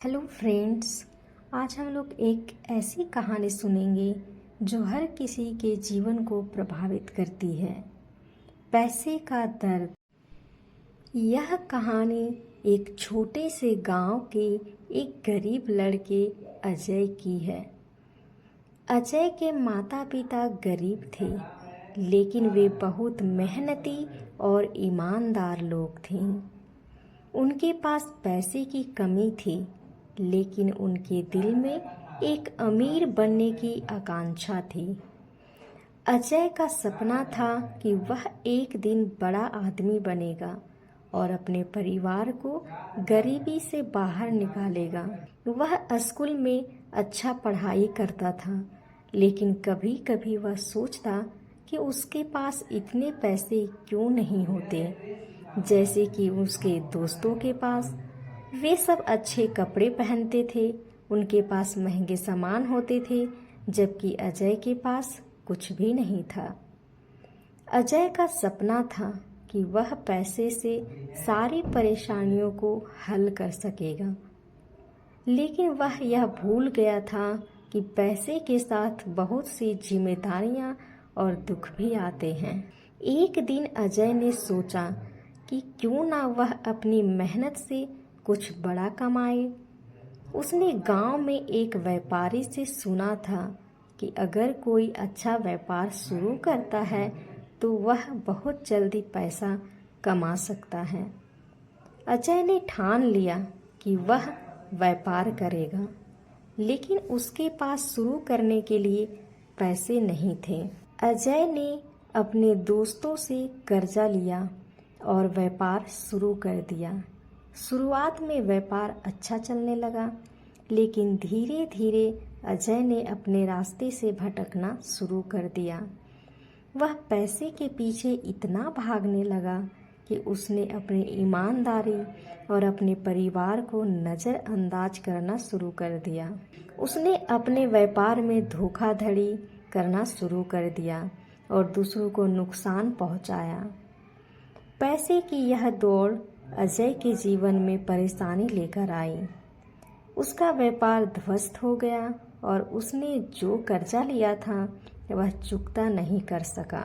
Hello friends. आज हम लोग एक ऐसी कहानी सुनेंगे जो हर किसी के जीवन को प्रभावित करती है। पैसे का दर्द। यह कहानी एक छोटे से गांव के एक गरीब लड़के अजय की है। अजय के माता पिता गरीब थे, लेकिन वे बहुत मेहनती और ईमानदार लोग थे। उनके पास पैसे की कमी थी, लेकिन उनके दिल में एक अमीर बनने की आकांक्षा थी। अजय का सपना था कि वह एक दिन बड़ा आदमी बनेगा और अपने परिवार को गरीबी से बाहर निकालेगा। वह स्कूल में अच्छा पढ़ाई करता था, लेकिन कभी कभी वह सोचता कि उसके पास इतने पैसे क्यों नहीं होते जैसे कि उसके दोस्तों के पास। वे सब अच्छे कपड़े पहनते थे, उनके पास महंगे सामान होते थे, जबकि अजय के पास कुछ भी नहीं था। अजय का सपना था कि वह पैसे से सारी परेशानियों को हल कर सकेगा, लेकिन वह यह भूल गया था कि पैसे के साथ बहुत सी जिम्मेदारियां और दुख भी आते हैं। एक दिन अजय ने सोचा कि क्यों ना वह अपनी मेहनत से कुछ बड़ा कमाए। उसने गांव में एक व्यापारी से सुना था कि अगर कोई अच्छा व्यापार शुरू करता है तो वह बहुत जल्दी पैसा कमा सकता है। अजय ने ठान लिया कि वह व्यापार करेगा, लेकिन उसके पास शुरू करने के लिए पैसे नहीं थे। अजय ने अपने दोस्तों से कर्जा लिया और व्यापार शुरू कर दिया। शुरुआत में व्यापार अच्छा चलने लगा, लेकिन धीरे धीरे अजय ने अपने रास्ते से भटकना शुरू कर दिया। वह पैसे के पीछे इतना भागने लगा कि उसने अपनी ईमानदारी और अपने परिवार को नज़रअंदाज करना शुरू कर दिया। उसने अपने व्यापार में धोखाधड़ी करना शुरू कर दिया और दूसरों को नुकसान पहुंचाया। पैसे की यह दौड़ अजय के जीवन में परेशानी लेकर आई। उसका व्यापार ध्वस्त हो गया और उसने जो कर्जा लिया था वह चुकता नहीं कर सका।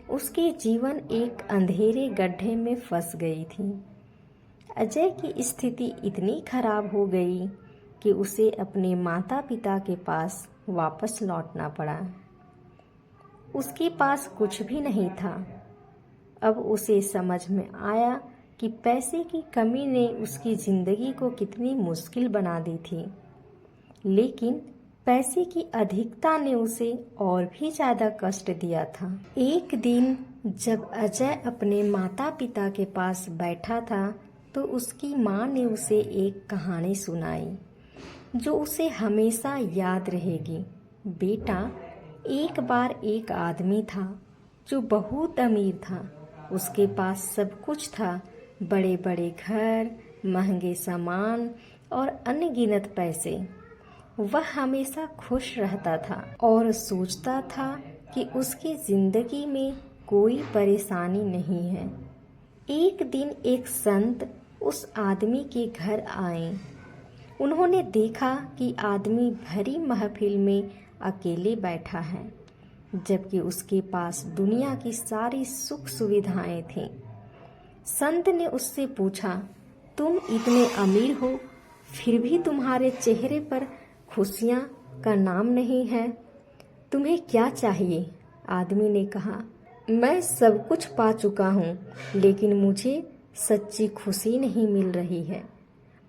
उसके जीवन एक अंधेरे गड्ढे में फंस गई थी। अजय की स्थिति इतनी खराब हो गई कि उसे अपने माता पिता के पास वापस लौटना पड़ा। उसके पास कुछ भी नहीं था। अब उसे समझ में आया कि पैसे की कमी ने उसकी जिंदगी को कितनी मुश्किल बना दी थी, लेकिन पैसे की अधिकता ने उसे और भी ज्यादा कष्ट दिया था। एक दिन जब अजय अपने माता पिता के पास बैठा था तो उसकी माँ ने उसे एक कहानी सुनाई जो उसे हमेशा याद रहेगी। बेटा, एक बार एक आदमी था जो बहुत अमीर था। उसके पास सब कुछ था, बड़े बड़े घर, महंगे सामान और अनगिनत पैसे। वह हमेशा खुश रहता था और सोचता था कि उसकी जिंदगी में कोई परेशानी नहीं है। एक दिन एक संत उस आदमी के घर आए। उन्होंने देखा कि आदमी भरी महफिल में अकेले बैठा है, जबकि उसके पास दुनिया की सारी सुख सुविधाएं थीं। संत ने उससे पूछा, तुम इतने अमीर हो, फिर भी तुम्हारे चेहरे पर खुशियां का नाम नहीं है। तुम्हें क्या चाहिए? आदमी ने कहा, मैं सब कुछ पा चुका हूँ, लेकिन मुझे सच्ची खुशी नहीं मिल रही है।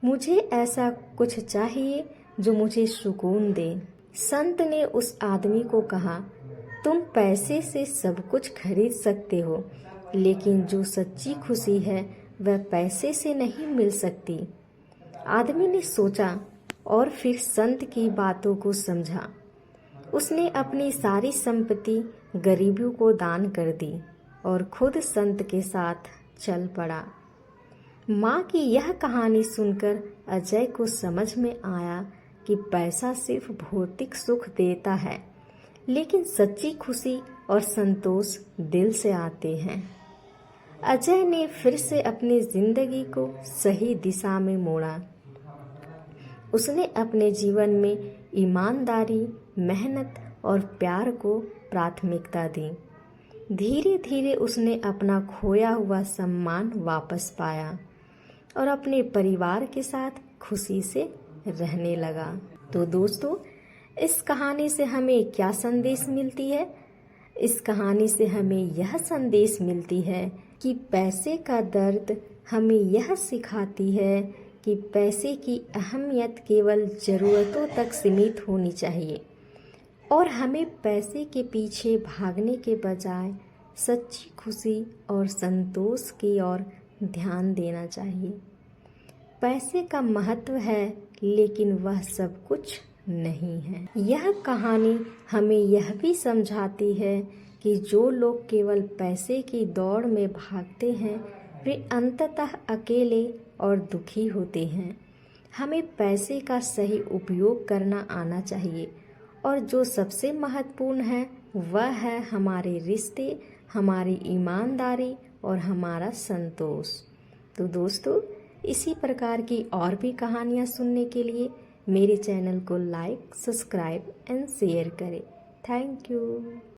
मुझे ऐसा कुछ चाहिए जो मुझे सुकून दे। संत ने उस आदमी को कहा, तुम पैसे से सब कुछ खरीद सकते हो, लेकिन जो सच्ची खुशी है वह पैसे से नहीं मिल सकती। आदमी ने सोचा और फिर संत की बातों को समझा। उसने अपनी सारी संपत्ति गरीबों को दान कर दी और खुद संत के साथ चल पड़ा। माँ की यह कहानी सुनकर अजय को समझ में आया कि पैसा सिर्फ भौतिक सुख देता है, लेकिन सच्ची खुशी और संतोष दिल से आते हैं। अजय ने फिर से अपनी जिंदगी को सही दिशा में मोड़ा उसने अपने जीवन में ईमानदारी, मेहनत और प्यार को प्राथमिकता दी। धीरे धीरे उसने अपना खोया हुआ सम्मान वापस पाया और अपने परिवार के साथ खुशी से रहने लगा। तो दोस्तों, इस कहानी से हमें क्या संदेश मिलती है? इस कहानी से हमें यह संदेश मिलती है कि पैसे का दर्द हमें यह सिखाती है कि पैसे की अहमियत केवल ज़रूरतों तक सीमित होनी चाहिए और हमें पैसे के पीछे भागने के बजाय सच्ची खुशी और संतोष की ओर ध्यान देना चाहिए। पैसे का महत्व है, लेकिन वह सब कुछ नहीं है। यह कहानी हमें यह भी समझाती है कि जो लोग केवल पैसे की दौड़ में भागते हैं, वे अंततः अकेले और दुखी होते हैं। हमें पैसे का सही उपयोग करना आना चाहिए और जो सबसे महत्वपूर्ण है वह है हमारे रिश्ते, हमारी ईमानदारी और हमारा संतोष। तो दोस्तों, इसी प्रकार की और भी कहानियाँ सुनने के लिए मेरे चैनल को लाइक, सब्सक्राइब एंड शेयर करें। Thank you.